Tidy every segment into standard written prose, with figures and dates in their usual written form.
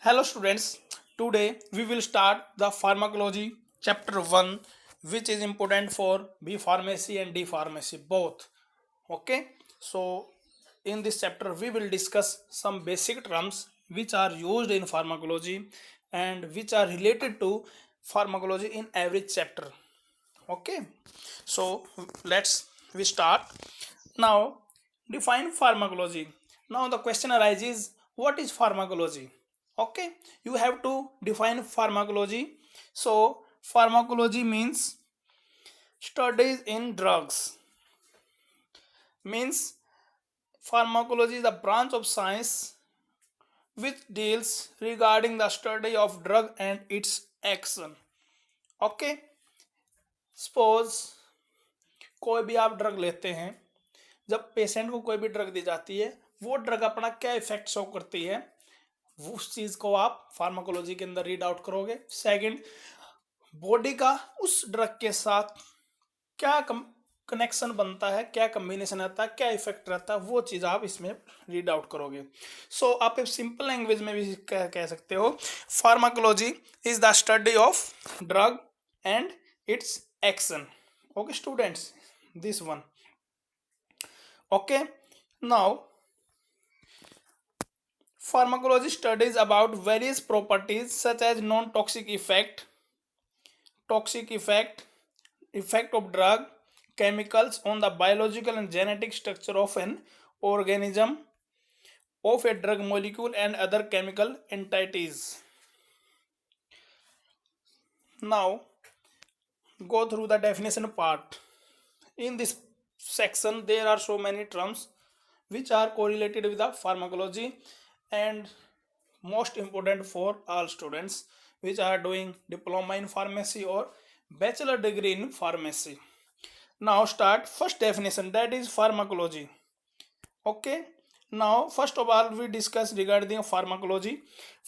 Hello students, today we will start the pharmacology chapter 1 which is important for B pharmacy and D pharmacy both. Okay, so in this chapter we will discuss some basic terms which are used in pharmacology and which are related to pharmacology in every chapter. Okay, so let's we start. Now define pharmacology. Now the question arises, what is pharmacology? Okay, you have to define pharmacology. So pharmacology means studies in drugs. Means pharmacology is a branch of science which deals regarding the study of drug and its action. Okay, suppose कोई भी आप drug लेते हैं, जब patient को कोई भी drug दी जाती है, वो ड्रग अपना क्या इफेक्ट शो करती है, उस चीज को आप फार्माकोलॉजी के अंदर रीड आउट करोगे. सेकंड, बॉडी का उस ड्रग के साथ क्या कनेक्शन बनता है, क्या कम्बिनेशन आता है, क्या इफेक्ट रहता है, वो चीज आप इसमें रीड आउट करोगे. सो आप एक सिंपल लैंग्वेज में भी कह सकते हो, pharmacology is the study of drug and it's action. Okay students, this one. Okay, now pharmacology studies about various properties such as non-toxic effect, toxic effect of drug, chemicals on the biological and genetic structure of an organism, of a drug molecule and other chemical entities. Now go through the definition part. In this section there are so many terms which are correlated with the pharmacology and most important for all students which are doing diploma in pharmacy or bachelor degree in pharmacy. Now start first definition, that is pharmacology. Okay, now first of all we discuss regarding pharmacology.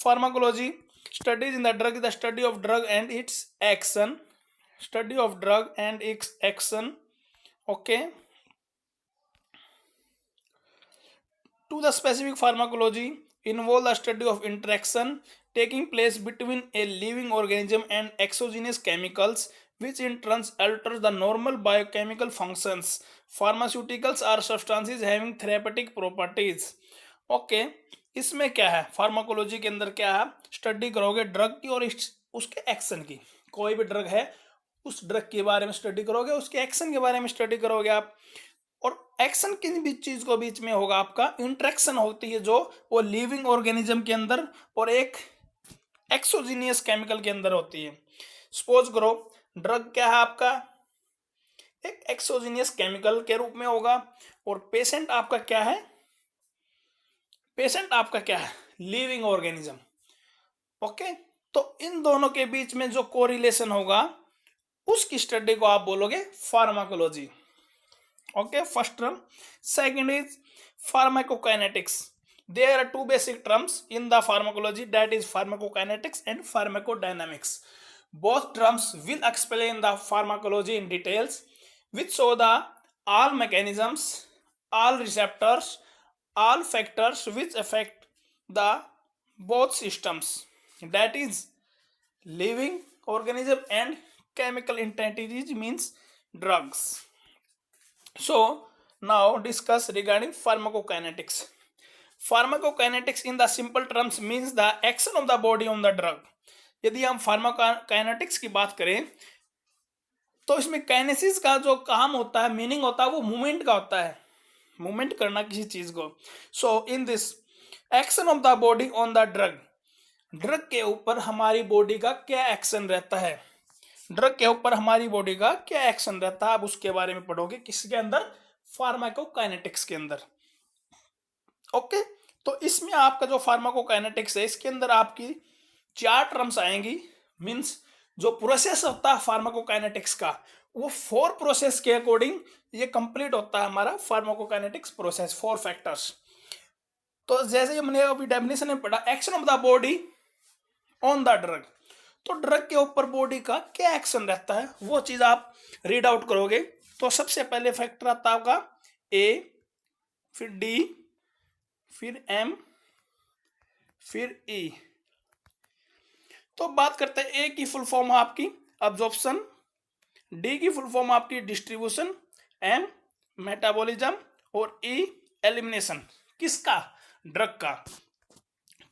Pharmacology studies in the drug is the study of drug and its action. Study of drug and its action. Okay, to the specific pharmacology involve the study of interaction taking place between a living organism and exogenous chemicals which in turn alters the normal biochemical functions. Pharmaceuticals are substances having therapeutic properties. Okay, इसमें क्या है, pharmacology के अंदर क्या है, study करोगे drug की और उसके एक्शन की. कोई भी ड्रग है उस ड्रग के बारे में स्टडी करोगे, उसके एक्शन के बारे में स्टडी करोगे आप. और एक्शन किन भी चीज को बीच में होगा, आपका इंटरेक्शन होती है जो वो लिविंग ऑर्गेनिज्म के अंदर और एक एक्सोजीनियस केमिकल के अंदर होती है. सपोज करो ड्रग क्या है आपका, एक एक्सोजीनियस केमिकल के रूप में होगा और पेशेंट आपका क्या है, पेशेंट आपका क्या है, लिविंग ऑर्गेनिज्म. ओके, तो इन दोनों के बीच में जो कोरिलेशन होगा उसकी स्टडी को आप बोलोगे pharmacology. Okay, first term. Second is pharmacokinetics. There are two basic terms in the pharmacology, that is pharmacokinetics and pharmacodynamics. Both terms will explain the pharmacology in details, which show the all mechanisms, all receptors, all factors which affect the both systems, that is living organism and chemical entities means drugs. So now discuss regarding pharmacokinetics. Pharmacokinetics in the simple terms means the action of the body on the drug. यदि हम pharmacokinetics की बात करें तो इसमें kinesis का जो काम होता है, मीनिंग होता है, वो मूवमेंट का होता है, मूवमेंट करना किसी चीज को. So in this action of the body on the drug, drug के ऊपर हमारी बॉडी का क्या एक्शन रहता है, ड्रग के ऊपर हमारी बॉडी का क्या एक्शन रहता है, आप उसके बारे में पढ़ोगे किसके अंदर, फार्माकोकाइनेटिक्स के अंदर. ओके, तो इसमें आपका जो फार्माकोकाइनेटिक्स है इसके अंदर आपकी चार टर्म्स आएंगी. मींस जो प्रोसेस होता है फार्माकोकाइनेटिक्स का, वो 4 प्रोसेस के अकॉर्डिंग ये कंप्लीट होता है हमारा फार्माकोकाइनेटिक्स प्रोसेस, 4 फैक्टर्स. तो जैसे हमने अभी डेफिनेशन में पढ़ा, action of the body on the drug, तो ड्रग के ऊपर बॉडी का क्या एक्शन रहता है वो चीज आप रीड आउट करोगे. तो सबसे पहले फैक्टर आता है आपका ए, फिर डी, फिर एम, फिर ई. तो बात करते हैं ए की फुल फॉर्म है आपकी अब्जॉर्प्शन, डी की फुल फॉर्म आपकी डिस्ट्रीब्यूशन, एम मेटाबॉलिज्म और ई एलिमिनेशन। किसका? ड्रग का।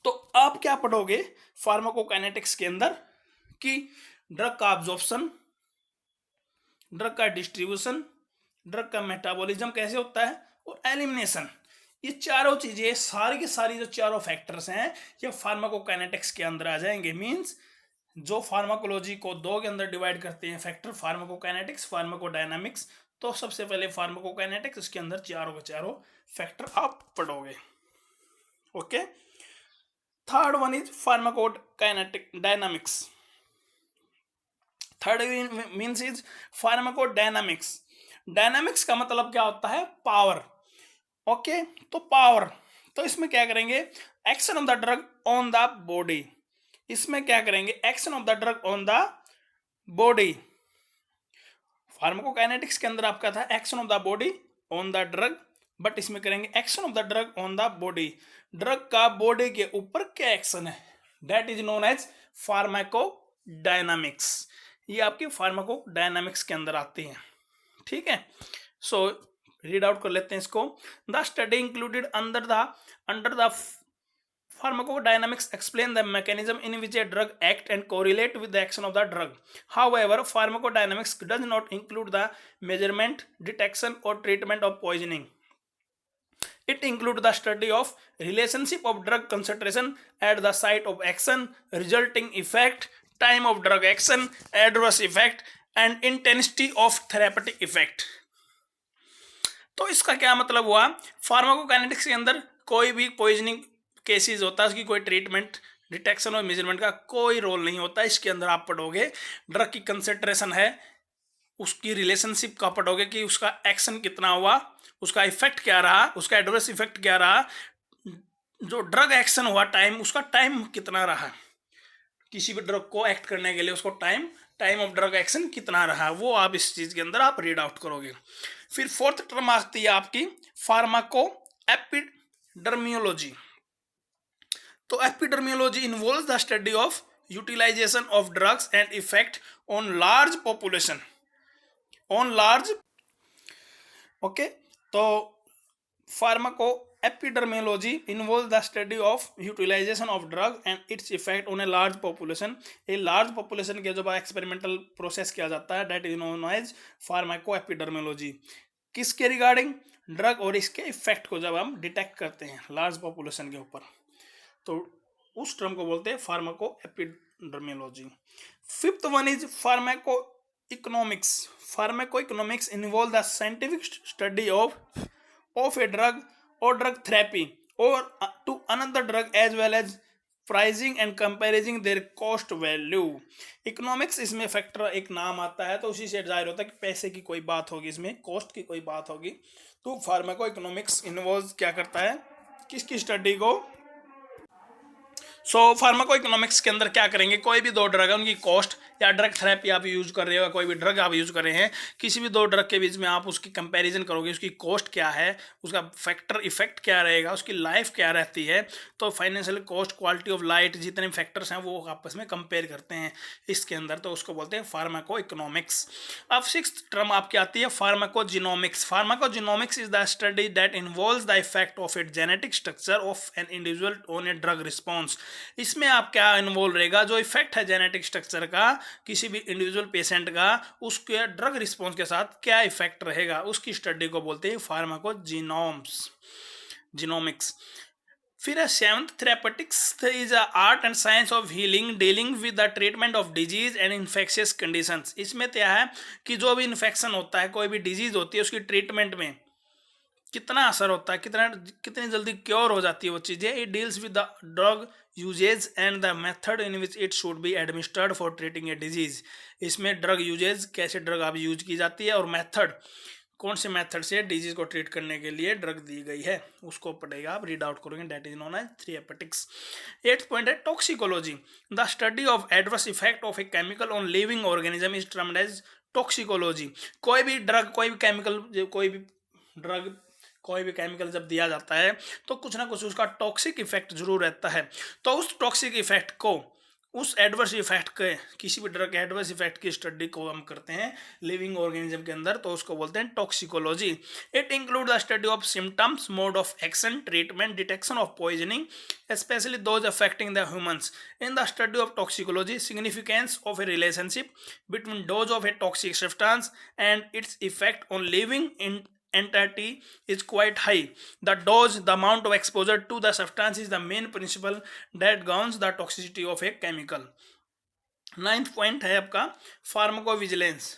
तो आप क्या पढ़ोगे फार्माकोकाइनेटिक्स के अंदर कि ड्रग का अब्जॉर्प्शन, ड्रग का डिस्ट्रीब्यूशन, ड्रग का मेटाबॉलिज्म कैसे होता है और एलिमिनेशन। ये चारों चीजें सारी की सारी जो चारों फैक्टर्स हैं ये फार्माकोकाइनेटिक्स के अंदर आ जाएंगे। मींस जो फार्माकोलॉजी को दो के अंदर डिवाइड करते हैं फैक्टर, फार्माकोकाइनेटिक्स, फार्माकोडायनामिक्स। तो सबसे पहले फार्माकोकाइनेटिक्स, इसके अंदर चारों के चारों फैक्टर आप पढ़ोगे। Okay. Third one is pharmacokinetic dynamics. Third means is pharmacodynamics. Dynamics का मतलब क्या होता है? पावर। ओके, तो पावर, तो इसमें क्या करेंगे? Action of the drug on the body. इसमें क्या करेंगे? Action of the drug on the body. Pharmacokinetics के अंदर आपका था action of the body on the drug, but इसमें करेंगे action of the drug on the body. Drug का बॉडी के ऊपर क्या एक्शन है, that is known as pharmacodynamics. ये आपकी फार्माकोडायनामिक्स के अंदर आती है। ठीक है, सो रीड आउट कर लेते हैं इसको। The study included under the pharmacodynamics explain the mechanism in which a drug act and correlate with the action of the drug. However, pharmacodynamics does not include the measurement, detection or treatment of poisoning. It includes the study of relationship of drug concentration at the site of action, resulting effect, time of drug action, adverse effect and intensity of therapeutic effect. तो इसका क्या मतलब हुआ? Pharmacokinetics के अंदर कोई भी poisoning cases होता है, उसकी कोई ट्रीटमेंट, डिटेक्शन और मेजरमेंट का कोई रोल नहीं होता। इसके अंदर आप पढ़ोगे ड्रग की कंसेंट्रेशन है, उसकी रिलेशनशिप का पढ़ोगे कि उसका एक्शन कितना हुआ, उसका इफेक्ट क्या रहा, उसका एडवर्स इफेक्ट क्या रहा, जो ड्रग एक्शन हुआ टाइम, उसका टाइम कितना रहा, किसी भी ड्रग को एक्ट करने के लिए उसको टाइम ऑफ ड्रग एक्शन कितना रहा, वो आप इस चीज के अंदर आप रीड आउट करोगे। फिर फोर्थ टर्म आती है आपकी फार्माको एपिडर्मियोलॉजी। तो epidemiology involves the study of utilisation of drugs and effect on large population, on large. Okay, तो pharmacoepidemiology involve the study of utilisation of drug and its effect on a large population. ये large population के जब experimental process किया जाता है that is known as pharmacoepidemiology. किसके regarding? Drug और इसके इफेक्ट को जब हम डिटेक्ट करते हैं लार्ज पॉपुलेशन के ऊपर, तो उस टर्म को बोलते हैं pharmacoepidemiology. Fifth one is pharmacoeconomics. Pharmacoeconomics involve the scientific study of a drug or drug therapy or to another drug as well as pricing and comparing their cost value. Economics इसमें factor एक नाम आता है, तो उसी से जाहिर होता है कि पैसे की कोई बात होगी, इसमें कॉस्ट की कोई बात होगी। तो फार्माको इकोनॉमिक्स इन्वॉल्व क्या करता है, किसकी स्टडी को? सो फार्माको इकोनॉमिक्स के अंदर क्या करेंगे, कोई भी दो ड्रग है उनकी कॉस्ट, या ड्रग थेरेपी आप यूज कर रहे हो, कोई भी ड्रग आप यूज कर रहे हैं, किसी भी दो ड्रग के बीच में आप उसकी कंपैरिजन करोगे, उसकी कॉस्ट क्या है, उसका फैक्टर इफेक्ट क्या रहेगा, उसकी लाइफ क्या रहती है। तो financial cost, quality of light, जितने फैक्टर्स हैं वो आपस में कंपेयर करते हैं इसके अंदर, तो उसको बोलते हैं फार्माको इकोनॉमिक्स। अब सिक्स्थ टर्म आपकी आती है pharmacogenomics. Pharmacogenomics is the study that involves the effect of it genetic structure of an individual on a drug response. इसमें आप क्या इन्वॉल्व रहेगा, जो इफेक्ट है जेनेटिक स्ट्रक्चर का किसी भी इंडिविजुअल पेशेंट का, उसके ड्रग रिस्पॉन्स के साथ क्या इफेक्ट रहेगा, उसकी स्टडी को बोलते हैं फार्माकोजिनोम्स, जिनोमिक्स। फिर है seventh therapeutics is art and science of healing dealing with the treatment of disease and infectious conditions. इसमें क्या है कि जो भी इन्फेक्शन होता है, कोई भी डिजीज होती है, उसकी ट्रीटमेंट में कितना असर होता है, कितनी जल्दी क्योर हो जाती है वो चीज़ें। It deals with the drug usages and the method in which it should be administered for treating a disease. इसमें ड्रग यूजेज, कैसे ड्रग आप यूज की जाती है, और मेथड, कौन से मेथड से डिजीज को ट्रीट करने के लिए ड्रग दी गई है, उसको पढ़ेगा, आप रीड आउट करोगे, that is known as therapeutics. 8th point है toxicology. The study of adverse effect of a chemical on living organism is termed as toxicology. कोई भी ड्रग, कोई भी केमिकल, कोई भी केमिकल जब दिया जाता है तो कुछ ना कुछ उसका टॉक्सिक इफेक्ट जरूर रहता है। तो उस टॉक्सिक इफेक्ट को उस एडवर्स इफेक्ट के, किसी भी ड्रग के एडवर्स इफेक्ट की स्टडी को हम करते हैं लिविंग ऑर्गेनिज्म के अंदर, तो उसको बोलते हैं toxicology. It include the study of symptoms, mode of action, treatment, detection of poisoning, especially those affecting the humans. In the study of toxicology, significance of a relationship between dose of a toxic substance and its effect on living entity is quite high. The dose, the amount of exposure to the substance is the main principle that governs the toxicity of a chemical. 9th point है आपका pharmacovigilance.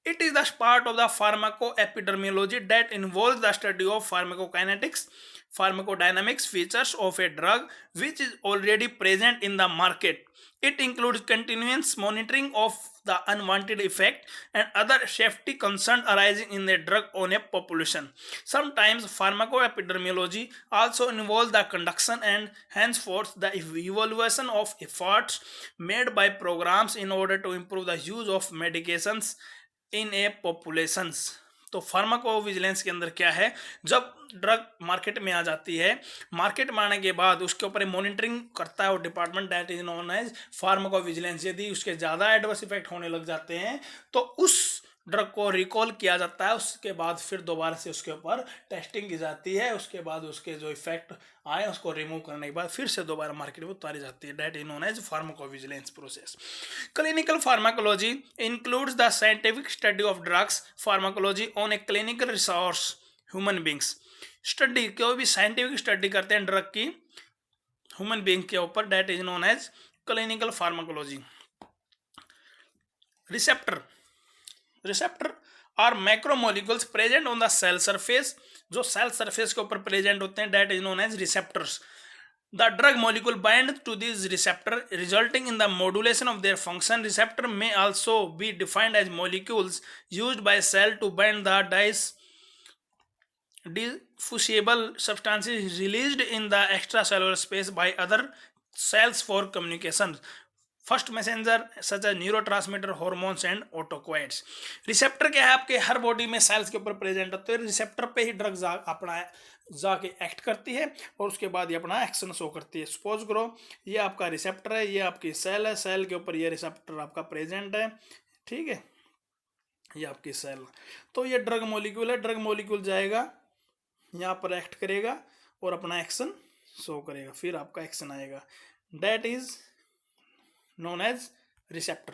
It is the part of the pharmacoepidemiology that involves the study of pharmacokinetics, pharmacodynamics features of a drug which is already present in the market. It includes continuous monitoring of the unwanted effect and other safety concerns arising in the drug on a population. Sometimes pharmacoepidemiology also involves the conduction and henceforth the evaluation of efforts made by programs in order to improve the use of medications in A populations. तो pharmacovigilance के अंदर क्या है, जब drug market में आ जाती है, market में आने के बाद उसके ऊपर मॉनिटरिंग करता है वो department, that is known as pharmacovigilance. यदि उसके ज़्यादा एडवर्स इफेक्ट होने लग जाते हैं तो उस ड्रग को रिकॉल किया जाता है, उसके बाद फिर दोबारा से उसके ऊपर टेस्टिंग की जाती है, उसके बाद उसके जो इफेक्ट आए उसको रिमूव करने के बाद फिर से दोबारा मार्केट में उतारी जाती है, that is known as pharmacovigilance process. Clinical pharmacology includes the scientific study of drugs pharmacology on a clinical resource human beings. Study, कोई भी साइंटिफिक स्टडी करते हैं ड्रग की ह्यूमन बींग के ऊपर, that is known as clinical pharmacology. Receptor are macromolecules present on the cell surface, जो cell surface के ऊपर प्रेजेंट होते हैं, that is known as receptors. The drug molecule bind to this receptor resulting in the modulation of their function. Receptor may also be defined as molecules used by cell to bind the diffusible substances released in the extracellular space by other cells for communication. First messenger such as neurotransmitter, hormones and autacoids. Receptor क्या है, आपके हर body में sales के ऊपर present होते हैं, receptor पे ही drug अपना जाके एक्ट करती है और उसके बाद ये अपना एक्शन शो करती है। सपोज करो ये आपका रिसेप्टर है, ये आपकी सेल है, सेल के ऊपर ये रिसेप्टर आपका प्रेजेंट है, ठीक है, ये आपकी सेल। तो ये ड्रग मॉलिक्यूल है, ड्रग मॉलिक्यूल जाएगा यहाँ पर एक्ट करेगा और अपना एक्शन शो करेगा, फिर आपका एक्शन आएगा, that is known as receptor.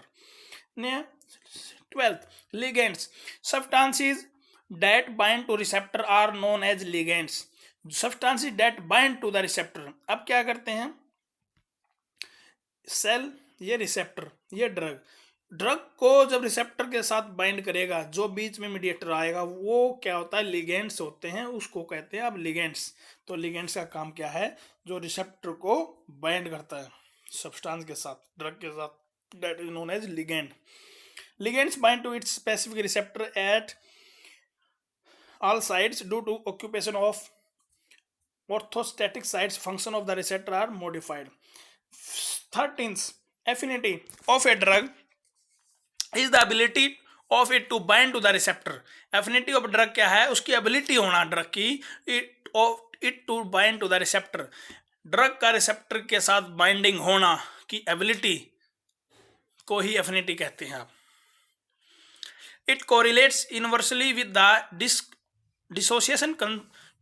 12th, ligands. Substances that bind to receptor are known as ligands. Substances that bind to the receptor. अब क्या करते हैं, सेल, ये रिसेप्टर, ये ड्रग को जब रिसेप्टर के साथ बाइंड करेगा, जो बीच में मीडिएटर आएगा वो क्या होता है, लिगेंड्स होते हैं, उसको कहते हैं अब लिगेंड्स। तो लिगेंड्स का काम क्या है, जो रिसेप्टर को बाइंड करता है सब्सटेंस के साथ, ड्रग के साथ, that is known as ligand. Ligands bind to its specific receptor at all sites due to occupation of orthostatic sites. Function of the receptor are modified. 13th, affinity of a drug is the ability of it to bind to the receptor. Affinity of drug क्या है, उसकी ability होना drug की, it to bind to the receptor. Drug का receptor के साथ binding होना की एबिलिटी को ही एफिनिटी कहते हैं आप। It correlates inversely with the dissociation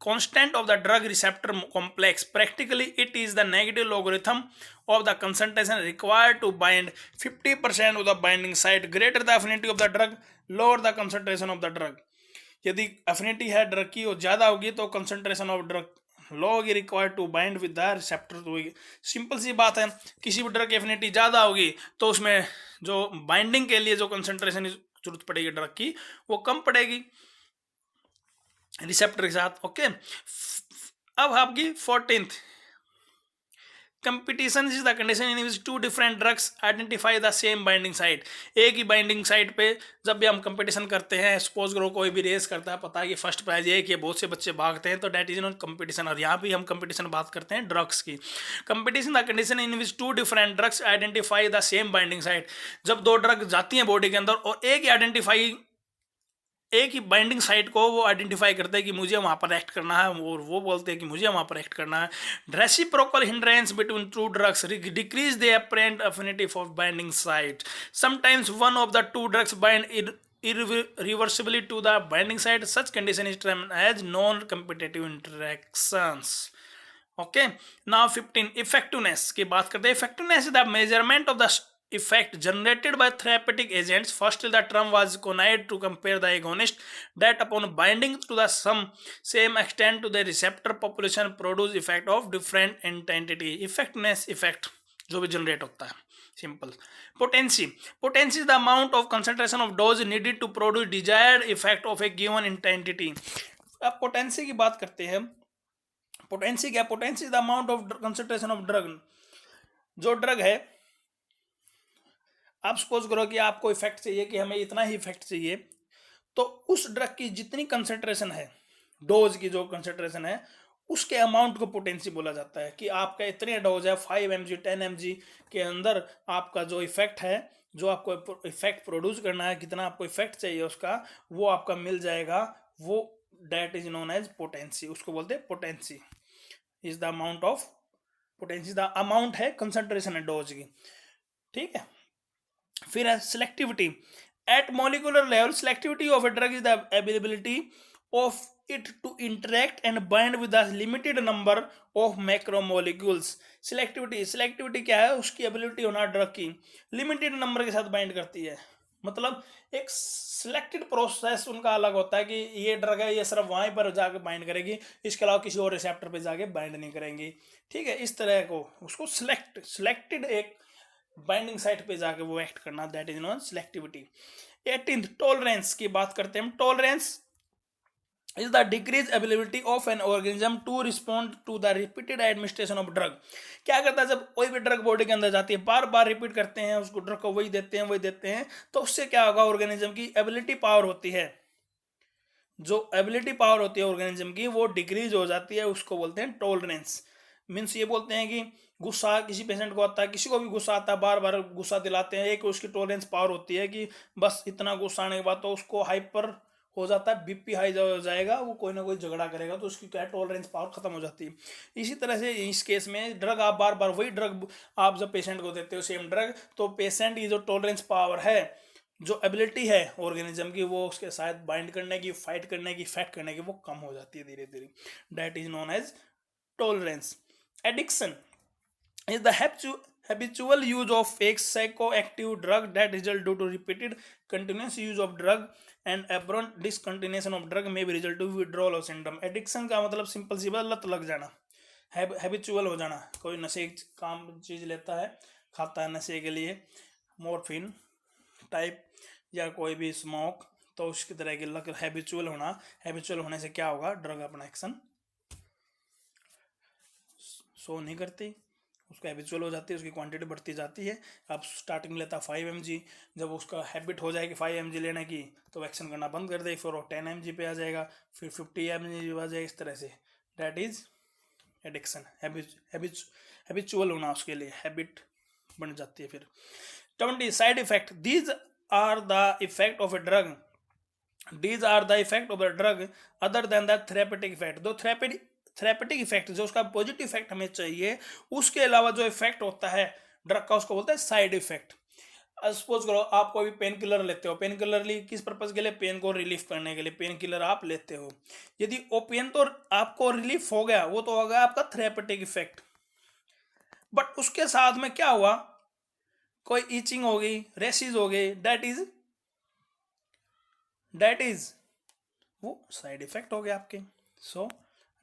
constant of the drug receptor complex. Practically it is the negative logarithm of the concentration required to bind 50% of the binding site. Greater the affinity of the drug, lower the concentration of the drug. यदि affinity है drug की वो ज़्यादा होगी तो concentration of drug low होगी, required to bind with the receptor. तो simple सी बात है, किसी भी ड्रग की एफिनिटी ज़्यादा होगी तो उसमें जो बाइंडिंग के लिए जो कंसंट्रेशन जरूरत पड़ेगी ड्रग की वो कम पड़ेगी रिसेप्टर के साथ। ओके, अब आपकी 14th, competition is the condition in which two different drugs identify the same binding site. एक ही बाइंडिंग साइट पे जब भी हम कंपटीशन करते हैं, सपोज करो कोई भी रेस करता है, पता है कि फर्स्ट प्राइज एक है, बहुत से बच्चे भागते हैं, तो डेट इज नॉट कंपटीशन। और यहाँ भी हम कंपटीशन बात करते हैं ड्रग्स की। Competition the condition in which two different drugs identify the same binding site. जब दो ड्रग जाती हैं बॉडी के अंदर और एक ही आइडेंटिफाई एक ही बाइंडिंग साइट को वो आइडेंटिफाई करते हैं कि मुझे वहाँ पर एक्ट करना है, और वो बोलते हैं कि मुझे वहाँ पर एक्ट करना है. Reciprocal hindrance between two drugs decrease the apparent affinity for binding site. Sometimes one of the two drugs bind irreversibly to the binding site. Such condition is termed as non-competitive interactions. Okay, now 15 effectiveness की बात करते हैं. Effectiveness is the measurement of the effect generated by therapeutic agents. First, the term was coined to compare the agonist that upon binding to the same extent to the receptor population produce effect of different intensity. Effectiveness effect जो भी generate होता है. Simple. Potency. Potency is the amount of concentration of dose needed to produce desired effect of a given intensity. अब potency की बात करते हैं. Potency क्या? Potency is the amount of concentration of drug. जो ड्रग है, आप सपोज करो कि आपको इफेक्ट चाहिए कि हमें इतना ही इफेक्ट चाहिए, तो उस ड्रग की जितनी कंसंट्रेशन है, डोज की जो कंसंट्रेशन है, उसके अमाउंट को पोटेंसी बोला जाता है. कि आपका इतने डोज है 5 mg 10 mg के अंदर आपका जो इफेक्ट है, जो आपको इफेक्ट प्रोड्यूस करना है, कितना आपको इफेक्ट चाहिए उसका, वो आपका मिल जाएगा. वो that is known as potency. उसको बोलते हैं potency. Is the amount of potency. The amount है कंसंट्रेशन है डोज की. ठीक है. फिर है selectivity. At molecular level selectivity of a drug is the availability of it to interact and bind with a limited number of macromolecules. selectivity क्या है? उसकी एबिलिटी होना ड्रग की लिमिटेड नंबर के साथ बाइंड करती है. मतलब एक सिलेक्टेड प्रोसेस उनका अलग होता है कि ये ड्रग है, ये सिर्फ वहीं पर जाके बाइंड करेगी, इसके अलावा किसी और रिसेप्टर पे जाके बाइंड नहीं करेंगी. ठीक है. इस तरह को उसको सिलेक्टेड एक बाइंडिंग साइट पे जाके वो एक्ट करना, that is known selectivity. 18th tolerance की बात करते हैं. Tolerance is the decreased ability of an organism to respond to the repeated administration of drug. क्या करता है? जब कोई भी ड्रग बॉडी के अंदर जाती है, बार बार रिपीट करते हैं उसको, ड्रग को वही देते हैं, तो उससे क्या होगा? ऑर्गेनिज्म की एबिलिटी पावर होती है, जो एबिलिटी पावर होती है ऑर्गेनिज्म की, वो डिक्रीज हो जाती है. उसको बोलते हैं टॉलरेंस. मीन्स ये बोलते हैं कि गुस्सा किसी पेशेंट को आता है, किसी को भी गुस्सा आता है, बार बार गुस्सा दिलाते हैं, एक उसकी टॉलरेंस पावर होती है कि बस इतना गुस्सा आने के बाद तो उसको हाइपर हो जाता है, बीपी हाई हो जाएगा, वो कोई ना कोई झगड़ा करेगा, तो उसकी क्या टॉलरेंस पावर खत्म हो जाती है. इसी तरह से इस केस में ड्रग आप बार बार वही ड्रग आप जब पेशेंट को देते हो सेम ड्रग, तो पेशेंट की जो टॉलरेंस पावर है, जो एबिलिटी है ऑर्गेनिज्म की, वो उसके साथ बाइंड करने की, फाइट करने की, फाइट करने की, वो कम हो जाती है धीरे धीरे. That is known as tolerance. Addiction is the habitual use of a psychoactive drug that result due to repeated continuous use of drug and abrupt discontinuation of drug may be result to withdrawal of syndrome. Addiction का मतलब simple सी बात, लत लग जाना, habitual हो जाना. कोई नशे काम चीज लेता है, खाता है नशे के लिए, मॉर्फिन टाइप या कोई भी स्मोक, तो उसकी तरह की लत, हैबिचुअल होना. हैबिचुअल होने से क्या होगा? ड्रग अपना एक्शन शो नहीं करती, उसका हैबिचुअल हो जाती है, उसकी क्वांटिटी बढ़ती जाती है. अब स्टार्टिंग लेता 5 mg, जब उसका हैबिट हो जाएगी 5 mg लेने की, तो एक्शन करना बंद कर देगी, फिर वो 10 mg पे आ जाएगा, फिर 50 mg पे आ जाएगा. इस तरह say that is addiction. Habitual होना, उसके लिए हैबिट बन जाती है. फिर 20 side effect. These are the effect of a drug. These are the effect of a drug other than the therapeutic effect. दो थेरेपेटिक इफेक्ट, जो उसका पॉजिटिव इफेक्ट हमें चाहिए, उसके अलावा जो इफेक्ट होता है ड्रग का, उसको बोलते हैं साइड इफेक्ट. सपोज करो आप कोई भी पेन किलर लेते हो. पेन किलर किस पर्पज के लिए? पेन को रिलीफ करने के लिए पेन किलर आप लेते हो. यदि वो पेन तो आपको रिलीफ हो गया, वो तो हो गया आपका थेरेपेटिक इफेक्ट. बट उसके साथ में क्या हुआ? कोई ईचिंग हो गई, रेसिस हो गई, दैट इज वो साइड इफेक्ट हो गया आपके. So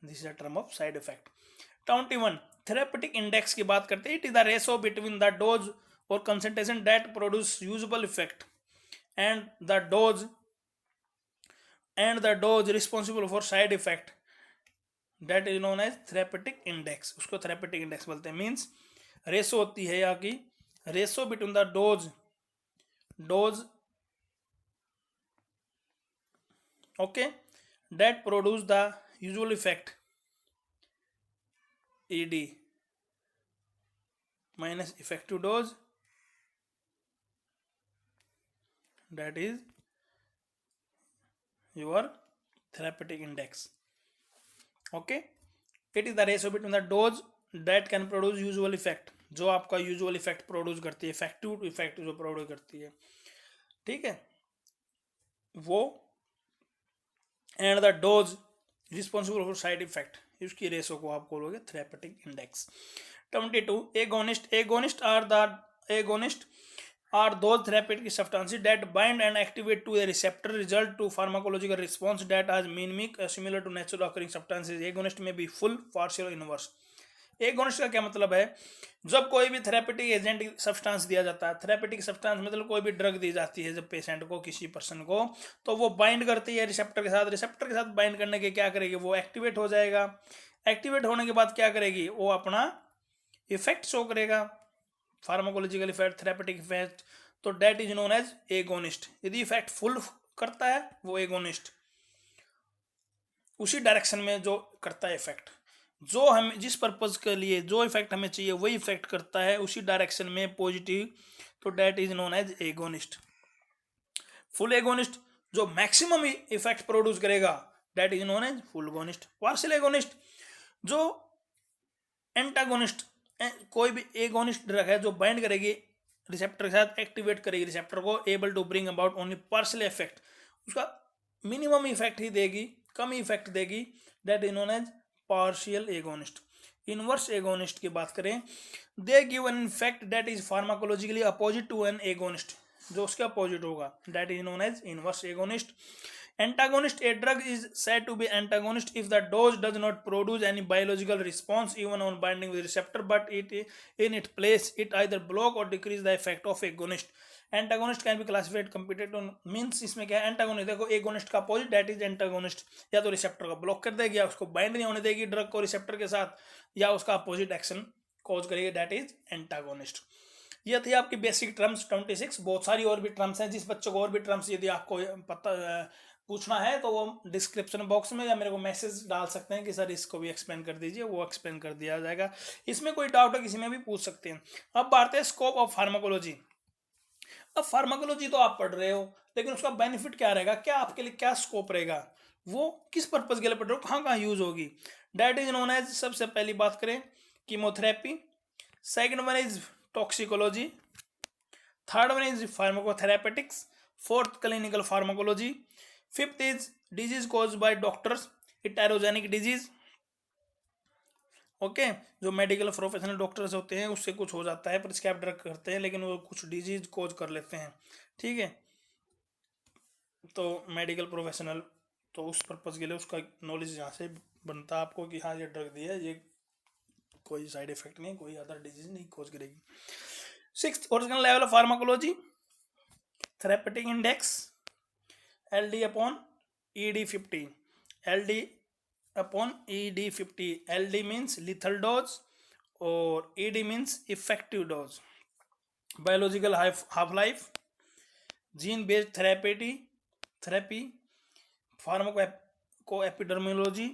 this is a term of side effect. 21 therapeutic index की बात करते हैं. It is the ratio between the dose और concentration that produce usual effect and the dose responsible for side effect, that is known as therapeutic index. उसको therapeutic index बोलते हैं. Means ratio होती है या कि ratio between the dose okay that produce the usual effect ED minus effective dose, that is your therapeutic index. Okay, it is the ratio between the dose that can produce usual effect, जो आपका usual effect produce करती है, effective effect जो produce करती है, ठीक है, वो, and the dose responsible for side effect, इसकी रेशो को आप बोलोगे therapeutic index. 22 agonist are those therapeutic substances that bind and activate to a receptor, result to pharmacological response that are mimic similar to natural occurring substances. agonist may be full, partial or inverse. Agonist का क्या मतलब है, जब कोई भी therapeutic agent substance दिया जाता है, थेरेपेटिक सब्सटेंस मतलब कोई भी ड्रग दी जाती है जब पेशेंट को, किसी पर्सन को, तो वो बाइंड करती है रिसेप्टर के साथ. रिसेप्टर के साथ बाइंड करने के क्या करेगी, वो एक्टिवेट हो जाएगा. एक्टिवेट होने के बाद क्या करेगी, वो अपना इफेक्ट शो करेगा, फार्माकोलॉजिकल इफेक्ट, थेरेपेटिक इफेक्ट. तो that is known as agonist. यदि इफेक्ट फुल करता है वो एगोनिस्ट, उसी डायरेक्शन में जो करता है इफेक्ट, जो हम जिस पर्पज के लिए जो इफेक्ट हमें चाहिए वही इफेक्ट करता है उसी डायरेक्शन में, पॉजिटिव, तो that is known as agonist. Full agonist जो मैक्सिमम इफेक्ट प्रोड्यूस करेगा, that is known as full agonist. Partial agonist जो एंटागोनिस्ट, कोई भी एगोनिस्ट ड्रग है जो बाइंड करेगी रिसेप्टर के साथ, एक्टिवेट करेगी रिसेप्टर को, able to bring about only partial effect, उसका मिनिमम इफेक्ट ही देगी, कम इफेक्ट देगी, that is known as partial agonist. Inverse agonist की बात करें, they give an effect that is pharmacologically opposite to an agonist, जो उसके अपोजिट होगा, that is known as inverse agonist. Antagonist, a drug is said to be antagonist if the dose does not produce any biological response even on binding with receptor, but it in its place it either block or decrease the effect of agonist. Antagonist can be classified computed on, means इसमें क्या है, antagonist देखो agonist का opposite that is antagonist, या तो receptor को block कर देगी, या उसको बाइंड नहीं होने देगी ड्रग को रिसेप्टर के साथ, या उसका अपोजिट एक्शन कॉज करेगी, दैट इज एंटागोनिस्ट. ये थी आपकी बेसिक टर्म्स 26. बहुत सारी और भी टर्म्स हैं, जिस बच्चों को और भी टर्म्स यदि आपको पता पूछना है तो वो डिस्क्रिप्शन बॉक्स में या मेरे को मैसेज डाल सकते हैं कि सर इसको भी एक्सप्लेन कर दीजिए, वो एक्सप्लेन कर दिया जाएगा. इसमें कोई डाउट है किसी में भी पूछ सकते हैं. अब बात है स्कोप ऑफ फार्माकोलॉजी. अब फार्माकोलॉजी तो आप पढ़ रहे हो, लेकिन उसका बेनिफिट क्या रहेगा, क्या आपके लिए क्या स्कोप रहेगा, वो किस पर्पज के लिए पढ़ रहे हो, कहाँ कहाँ यूज होगी, दैट इज नोन एज, सबसे पहली बात करें chemotherapy, second one is toxicology, third one is pharmacotherapeutics, fourth clinical pharmacology, fifth is disease cause by doctors, iatrogenic disease. Okay, जो मेडिकल प्रोफेशनल डॉक्टर्स होते हैं उससे कुछ हो जाता है, प्रिस्क्राइब ड्रग करते हैं लेकिन वो कुछ डिजीज कॉज कर लेते हैं, ठीक है, तो मेडिकल प्रोफेशनल, तो उस पर्पज के लिए उसका नॉलेज यहाँ से बनता है आपको कि हाँ ये ड्रग दिया है, ये कोई साइड इफेक्ट नहीं, कोई अदर डिजीज नहीं कॉज करेगी. Sixth original level of pharmacology, therapeutic index LD upon ED50, LD upon ED50. LD means lethal dose और ED means effective dose. Biological half-life, gene-based therapy, pharmacoepidemiology,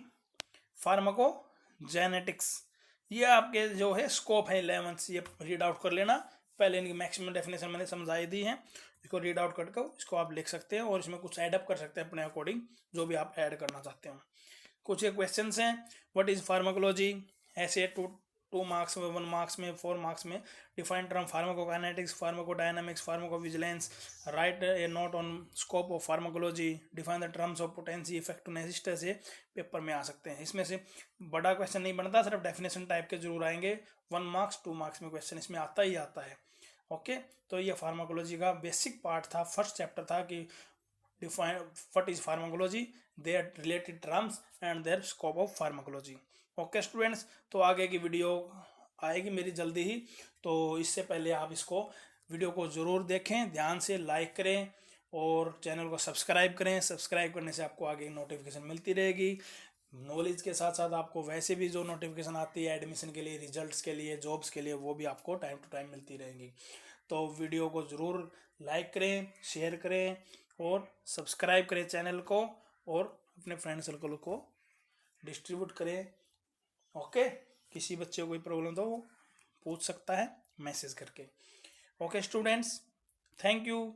pharmacogenetics. ये आपके जो है scope है 11, ये read out कर लेना. पहले इनकी मैक्सिमम डेफिनेशन मैंने समझाई दी है, इसको रीड आउट करके इसको आप लिख सकते हैं और इसमें कुछ ऐड कर सकते हैं अपने अकॉर्डिंग, जो भी आप ऐड करना चाहते हो. कुछ ये क्वेश्चंस हैं, व्हाट इज फार्माकोलॉजी, ऐसे 2 मार्क्स में, 1 मार्क्स में, 4 मार्क्स में. Define term pharmacokinetics, pharmacodynamics, pharmacovigilance, right A note on scope of pharmacology, define the terms of potency, effectiveness, इस तरह से पेपर में आ सकते हैं. इसमें से बड़ा क्वेश्चन नहीं बनता, सिर्फ डेफिनेशन टाइप के जरूर आएंगे. 1 मार्क्स 2 मार्क्स में क्वेश्चन इसमें आता ही आता है. ओके, तो ये फार्माकोलॉजी का बेसिक पार्ट था, फर्स्ट चैप्टर था कि define what is pharmacology, their related terms and their scope of pharmacology. Okay students, तो आगे की वीडियो आएगी मेरी जल्दी ही, तो इससे पहले आप इसको वीडियो को ज़रूर देखें, ध्यान से लाइक करें और चैनल को सब्सक्राइब करें. सब्सक्राइब करने से आपको आगे नोटिफिकेशन मिलती रहेगी. नॉलेज के साथ साथ आपको वैसे भी जो नोटिफिकेशन आती है एडमिशन के लिए, रिजल्ट्स के लिए, जॉब्स के लिए, वो भी आपको टाइम टू टाइम मिलती रहेंगी. तो वीडियो को ज़रूर लाइक करें, शेयर करें और सब्सक्राइब करें चैनल को, और अपने फ्रेंड सर्कल को डिस्ट्रीब्यूट करें. ओके, किसी बच्चे को कोई प्रॉब्लम तो वो पूछ सकता है मैसेज करके. Okay students, thank you.